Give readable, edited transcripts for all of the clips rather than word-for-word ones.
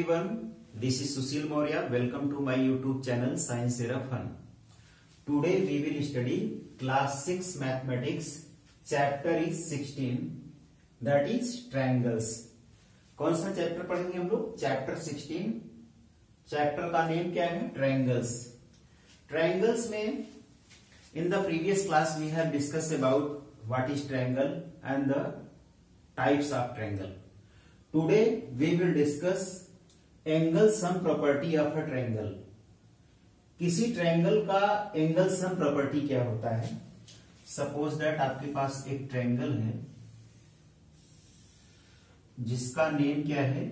everyone, this is Sushil Maurya. Welcome to my YouTube channel Science Era Fun. Today we will study class 6 mathematics. Chapter is 16, that is triangles. कौन सा chapter पढ़ेंगे हम लोग? Chapter 16. Chapter का name क्या है? Triangles. Triangles में in the previous class we have discussed about what is triangle and the types of triangle. Today we will discuss angle sum property of a triangle. किसी triangle का angle sum property क्या होता है? Suppose that आपके पास एक triangle है जिसका name क्या है?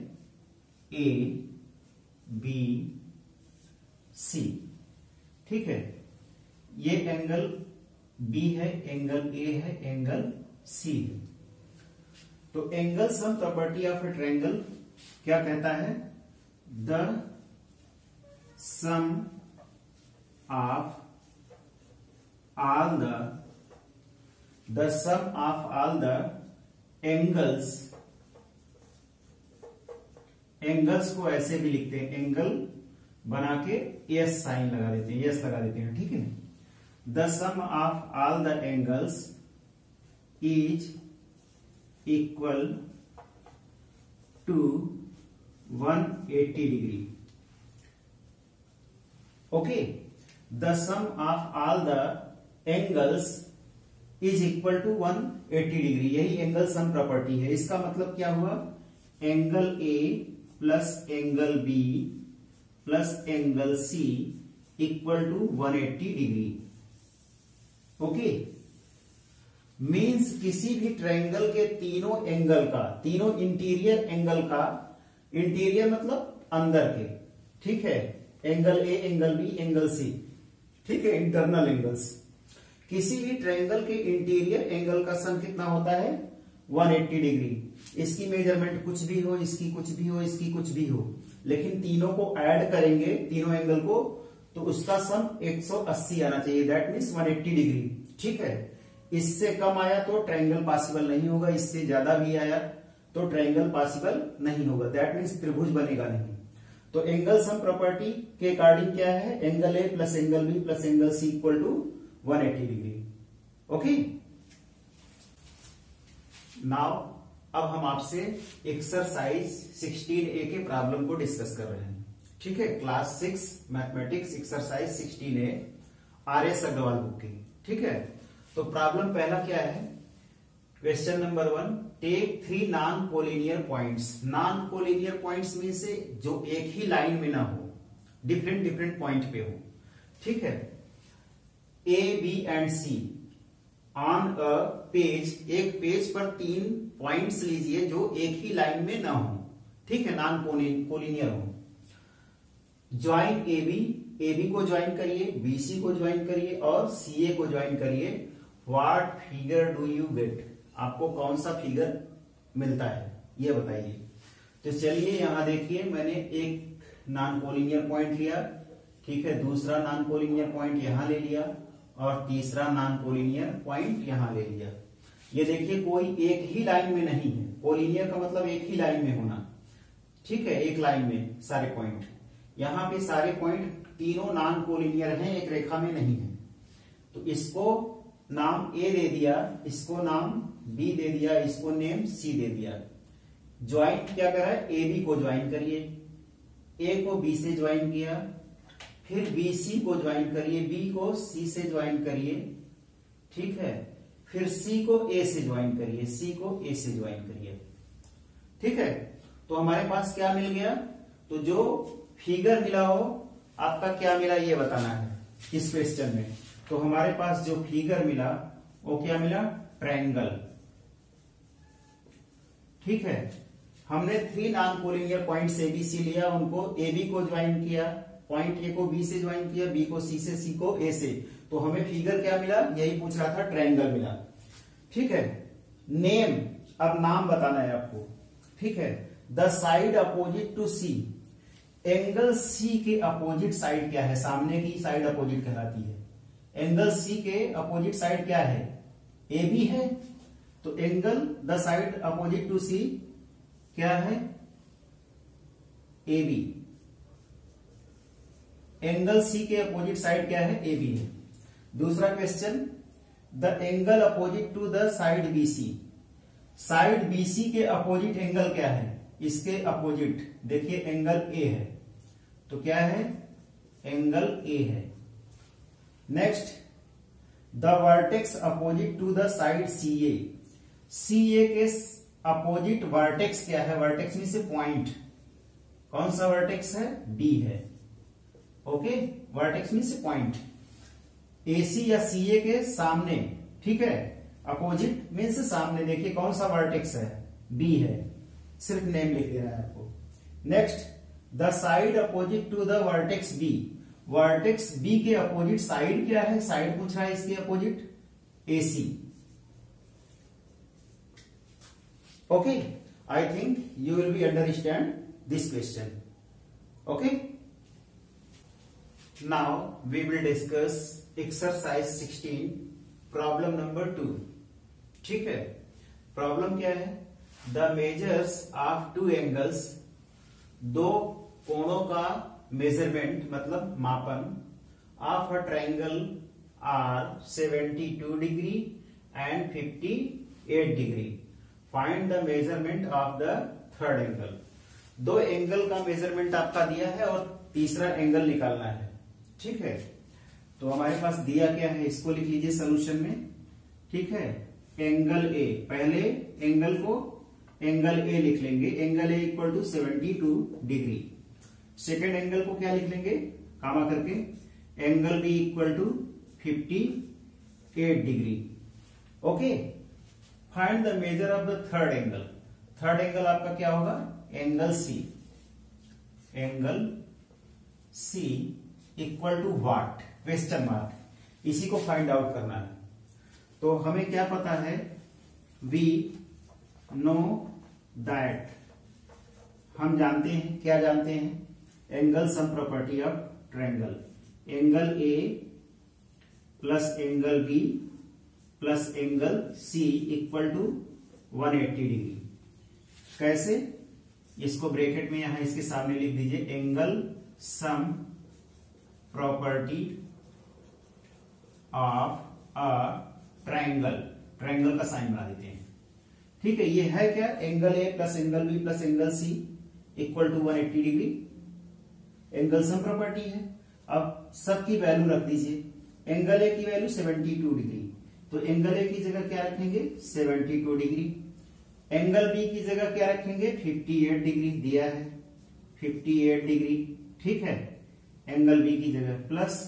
A B C. ठीक है, ये एंगल बी है, एंगल ए है, एंगल सी है. तो angle sum property of a triangle क्या कहता है? The sum of all the angles को ऐसे भी लिखते हैं, एंगल बना के एस साइन लगा देते हैं, एस लगा देते हैं. ठीक है, the sum of all the angles is equal to 180 degree. Okay, the sum of all the angles is equal to 180 degree. यही एंगल सम प्रॉपर्टी है. इसका मतलब क्या हुआ? Angle A plus angle B plus angle C equal to 180 degree. Okay, means किसी भी triangle के तीनों एंगल का, तीनों इंटीरियर एंगल का, इंटीरियर मतलब अंदर के, ठीक है, angle A, angle B, angle C, ठीक है, इंटरनल एंगल्स. किसी भी ट्रायंगल के इंटीरियर एंगल का सम कितना होता है? 180 डिग्री. इसकी मेजरमेंट कुछ भी हो, इसकी कुछ भी हो, इसकी कुछ भी हो, लेकिन तीनों को ऐड करेंगे, तीनों एंगल को, तो उसका सम 180 आना चाहिए. That means 180 degree. ठीक है, इससे कम आया तो ट्रायंगल पॉसिबल नहीं होगा, इससे ज्यादा भी आया तो ट्रायंगल पॉसिबल नहीं होगा. दैट मीन्स त्रिभुज बनेगा नहीं. तो एंगल सम प्रॉपर्टी के अकॉर्डिंग क्या है? Angle A plus angle B plus angle C equal to 180 degree. Okay, now अब हम आपसे एक्सरसाइज 16A के प्रॉब्लम को डिस्कस कर रहे हैं. ठीक है, class 6 mathematics exercise 16A RS Agarwal book की. ठीक है, तो प्रॉब्लम पहला क्या है? Question number 1, take 3 non collinear points. Non collinear points में से जो एक ही लाइन में ना हो, डिफरेंट डिफरेंट पॉइंट पे हो. ठीक है, A B and C on a page. एक पेज पर 3 पॉइंट्स लीजिए जो एक ही लाइन में ना हो. ठीक है, नॉन कोलिनियर हो. ज्वाइन ए बी को ज्वाइन करिए, बीसी को ज्वाइन करिए और सीए को ज्वाइन करिए. What figure do you get? आपको कौन सा फिगर मिलता है ये बताइए. तो चलिए यहां देखिए, मैंने एक नॉन कोलिनियर पॉइंट लिया. ठीक है, दूसरा नॉन कोलिनियर पॉइंट यहां ले लिया और तीसरा नॉन कोलिनियर पॉइंट यहां ले लिया. ये देखिए, कोई एक ही लाइन में नहीं है. कोलिनियर का मतलब एक ही लाइन में होना. ठीक है, एक लाइन में सारे पॉइंट. यहां पे सारे पॉइंट तीनों नॉन कोलिनियर हैं, एक रेखा में नहीं है. तो इसको नाम ए दे दिया, इसको नाम बी दे दिया, इसको नेम सी दे दिया. ज्वाइन क्या करा? ए बी को ज्वाइन करिए, ए को बी से ज्वाइन किया, फिर बी सी को ज्वाइन करिए, बी को सी से ज्वाइन करिए. ठीक है, फिर सी को ए से ज्वाइन करिए, सी को ए से ज्वाइन करिए. ठीक है, तो हमारे पास क्या मिल गया? तो जो फिगर मिला हो आपका क्या मिला ये बताना है इस क्वेश्चन में. तो हमारे पास जो फिगर मिला वो क्या मिला? ट्रायंगल. ठीक है, हमने 3 non collinear point A B C लिया, उनको ए बी को ज्वाइन किया, पॉइंट ए को बी से ज्वाइन किया, बी को सी से, सी को ए से. तो हमें फिगर क्या मिला? यही पूछ रहा था, ट्रायंगल मिला. ठीक है, नेम, अब नाम बताना है आपको. ठीक है, the side opposite to C. Angle C के अपोजिट साइड क्या है? सामने की साइड अपोजिट कहलाती है. एंगल सी के अपोजिट साइड क्या है? ए बी है. तो angle the side opposite to C क्या है? ए बी, एंगल सी के अपोजिट साइड क्या है, ए बी है। दूसरा question, the angle opposite to the side B C, side B C के अपोजिट एंगल क्या है, इसके अपोजिट देखिए एंगल ए है, तो क्या है, एंगल ए है। Next, the vertex opposite to the side C A, C A के अपोजिट वर्टेक्स क्या है, वर्टेक्स में से पॉइंट, कौन सा वर्टेक्स है, बी है। ओके, वर्टेक्स में से पॉइंट, एसी या सीए के सामने, ठीक है, अपोजिट मीन से सामने, देखिए कौन सा वर्टेक्स है, बी है, सिर्फ नेम लिख दे रहा है आपको। Next, the side opposite to the vertex B, vertex B के अपोजिट साइड क्या है, साइड पूछ रहा है इसके opposite, AC. Okay, I think you will be understand this question. Okay, now we will discuss exercise 16 problem number 2। ठीक है, problem क्या है, the measures of two angles, दो कोणों का मेजरमेंट मतलब मापन, of a triangle are 72 degree and 58 degree, find the measurement of the third angle. दो एंगल का मेजरमेंट आपका दिया है और तीसरा एंगल निकालना है। ठीक है, तो हमारे पास दिया क्या है, इसको लिख लीजिए सोल्यूशन में। ठीक है, एंगल ए, पहले एंगल को एंगल ए लिख लेंगे, angle A equal to 72 degree. Second angle को क्या लिख लेंगे, कामा करके, angle B equal to 58 degree. Okay, find the measure of the third angle. Third angle आपका क्या होगा, angle C, angle C equal to what, question mark, इसी को फाइंड आउट करना है। तो हमें क्या पता है, वी नो दैट, हम जानते हैं, क्या जानते हैं, angle sum property of triangle, angle A plus angle B plus angle C equal to 180 degree. कैसे, इसको ब्रैकेट में यहां इसके सामने लिख दीजिए, angle sum property of a triangle, triangle का साइन बना देते हैं। ठीक है, ये है क्या, angle A plus angle B plus angle C equal to 180 degree, angle sum property है। अब सबकी वैल्यू रख दीजिए, एंगल ए की वैल्यू 72 डिग्री, तो एंगल ए की जगह क्या रखेंगे, 72 डिग्री, एंगल बी की जगह क्या रखेंगे, 58 डिग्री दिया है, 58 डिग्री। ठीक है, एंगल बी की जगह प्लस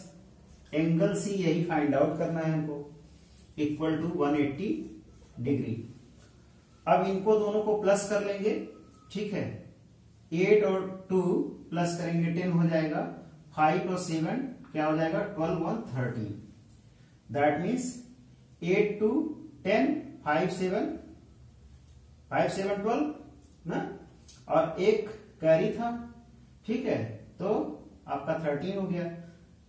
एंगल सी, यही फाइंड आउट करना है हमको, इक्वल टू 180 डिग्री। अब इनको दोनों को प्लस कर लेंगे। ठीक है, 8 और 2 प्लस करेंगे 10 हो जाएगा, 5 और 7 क्या हो जाएगा, 12 और 13, दैट मीन्स 8 to 10, 5 7 12 ना, और एक कैरी था। ठीक है, तो आपका 13 हो गया,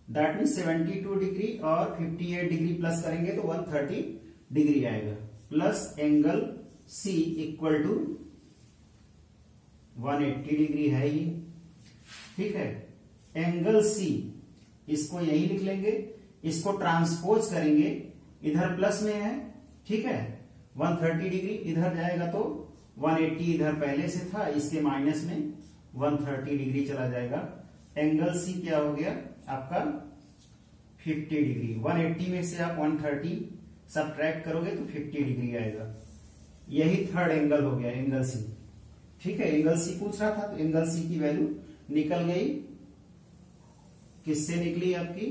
दैट मीन 72 डिग्री और 58 डिग्री प्लस करेंगे तो 130 डिग्री आएगा, plus angle C equal to 180 degree है ये। ठीक है, एंगल सी इसको यही लिख लेंगे, इसको ट्रांसपोज करेंगे, इधर प्लस में है। ठीक है, 130 डिग्री इधर जाएगा तो 180 इधर पहले से था, इसके माइनस में 130 डिग्री चला जाएगा। एंगल सी क्या हो गया आपका 50 डिग्री, 180 में से आप 130 सब्ट्रैक्ट करोगे तो 50 डिग्री आएगा। यही थर्ड एंगल हो गया, एंगल सी। ठीक है, एंगल सी पूछ रहा था तो एंगल सी की वैल्यू निकल गई, किससे निकली आपकी,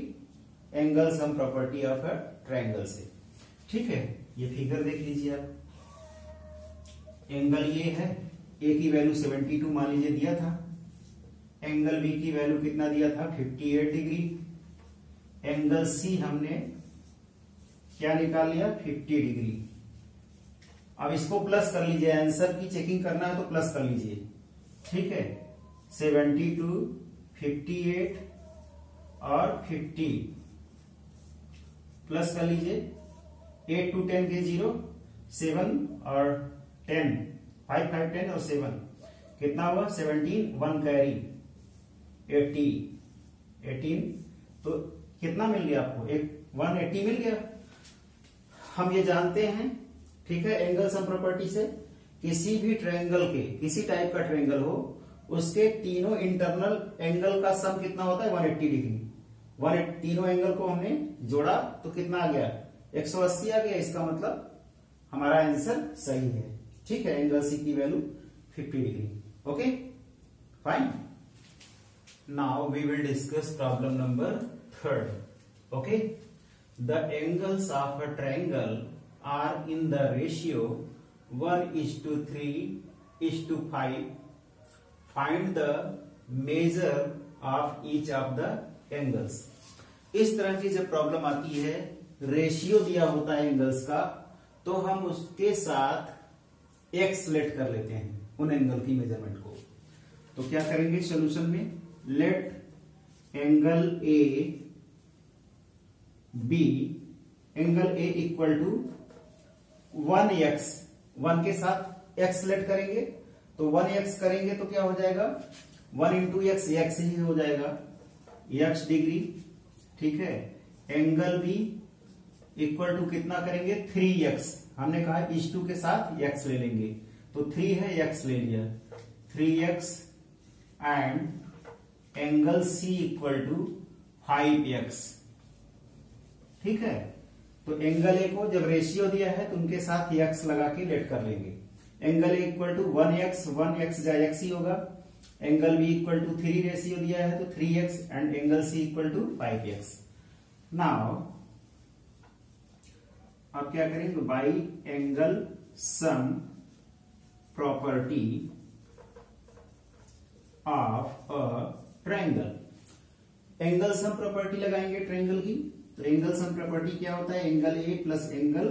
angle sum property of a triangle से। ठीक है, ये फिगर देख लीजिए आप, एंगल ये है, ए की वैल्यू 72 मान लीजिए दिया था, एंगल बी की वैल्यू कितना दिया था 58 डिग्री, एंगल सी हमने क्या निकाल लिया 50 डिग्री। अब इसको प्लस कर लीजिए, आंसर की चेकिंग करना है तो प्लस कर लीजिए। ठीक है, 72, 58 और 50 प्लस कर लीजिए, 8 to 10 के 0, 7 और 10, 5 5 10 और 7 कितना हुआ 17, 1 कैरी 18 तो कितना मिल गया आपको? एक 180 मिल गया। हम ये जानते हैं, ठीक है, एंगल सम प्रॉपर्टी से, किसी भी ट्रायंगल के, किसी टाइप का ट्रायंगल हो, उसके तीनों इंटरनल एंगल का सम कितना होता है? 180 डिग्री। तीनों एंगल को हमने जोड़ा तो कितना आ गया? 180 आ गया। इसका मतलब हमारा आंसर सही है। ठीक है, एंगल सी की value 50 degree. Okay, fine. Now we will discuss problem number 3rd. Okay, the angles of a triangle are in the ratio 1:3:5. Find the measure of each of the angles. इस तरह की जब problem आती है, ratio दिया होता है angles का, तो हम उसके साथ एक्स लेट कर लेते हैं उन एंगल की मेजरमेंट को। तो क्या करेंगे सोल्यूशन में? Let angle A be, angle A equal to 1x, 1 के साथ x लेट करेंगे, तो 1x करेंगे तो क्या हो जाएगा? 1 इंटू एक्स, एक्स ही हो जाएगा, x डिग्री। ठीक है, एंगल बी इक्वल टू कितना करेंगे? 3x। हमने कहा इस 2 के साथ x ले लेंगे, तो 3 है, x ले लिया, 3x। And angle C equal to 5x। ठीक है, तो एंगल ए को जब रेशियो दिया है तो उनके साथ x लगा के लेट कर लेंगे। Angle A equal to 1x, 1x जा x ही होगा। Angle B equal to 3 ratio दिया है तो 3x, and angle C equal to 5x। Now अब क्या करेंगे? By angle sum property of a triangle. Angle sum property लगाएंगे ट्रायंगल की। तो एंगल सम प्रॉपर्टी क्या होता है? Angle A plus angle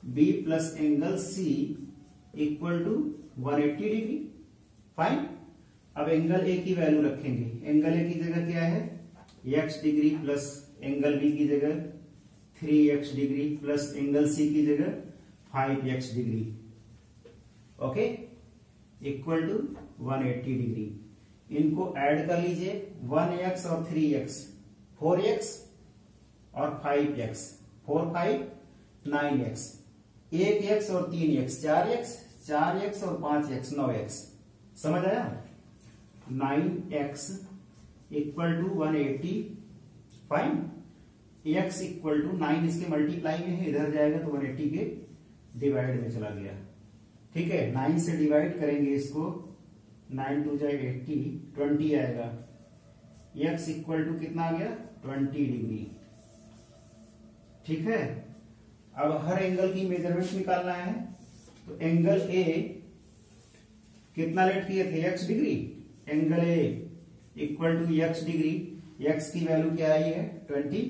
B plus angle C equal to 180 degree. Fine. अब एंगल ए की वैल्यू रखेंगे। एंगल ए की जगह क्या है? x degree plus angle B की जगह 3x degree plus angle C की जगह 5x degree. Okay, equal to 180 degree. इनको ऐड कर लीजिए, 1x और 3x, 4x और 5x, 4 5 9x, 1x और 3x, 4x, 4x और 5x, 9x। समझ आया? 9x equal to 180। Fine. x equal to 9 इसके मल्टीप्लाई में है, इधर जाएगा तो 180 के डिवाइड में चला गया। ठीक है, 9 से डिवाइड करेंगे इसको, 9 2 जा 80, 20 आएगा। x इक्वल टू कितना आ गया? 20 डिग्री। ठीक है, अब हर एंगल की मेजरमेंट निकालना है। तो एंगल ए कितना लेट किए थे? x degree. Angle A equal to x degree, x की वैल्यू क्या आई है? 20।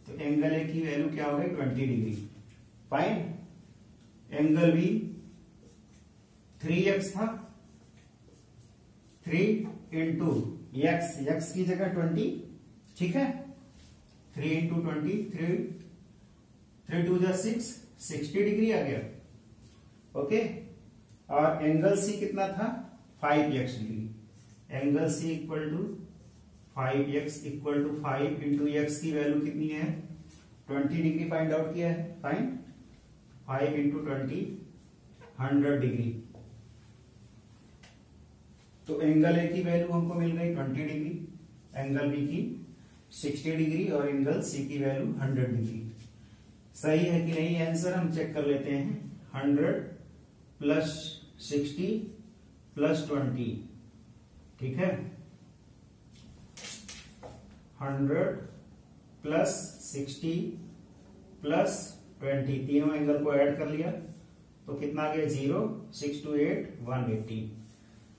तो एंगल ए की वैल्यू क्या हो गई? 20 degree. Fine. Angle B 3x था, 3 इंटू x की जगह 20। ठीक है, 3 इंटू 20, 3 2 जा 6, 60 डिग्री आ गया। ओके, और एंगल सी कितना था? 5x degree. Angle C equal to 5x equal to 5 into x की वैल्यू कितनी है? 20 डिग्री फाइंड आउट किया है। फाइन। 5 into 20, 100 degree. तो एंगल ए की वैल्यू हमको मिल गई 20 डिग्री, एंगल बी की 60 डिग्री और एंगल सी की वैल्यू 100 डिग्री। सही है कि नहीं आंसर हम चेक कर लेते हैं। 100 प्लस 60 प्लस 20। ठीक है, 100 प्लस 60 प्लस 20, तीनों एंगल को ऐड कर लिया तो कितना आ गया? 0, 6 2 8, 180।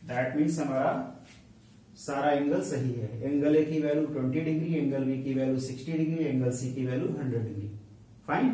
दैट मीन्स हमारा सारा एंगल सही है। एंगल ए की वैल्यू 20 डिग्री, एंगल बी की वैल्यू 60 डिग्री, एंगल सी की वैल्यू 100 डिग्री। फाइन।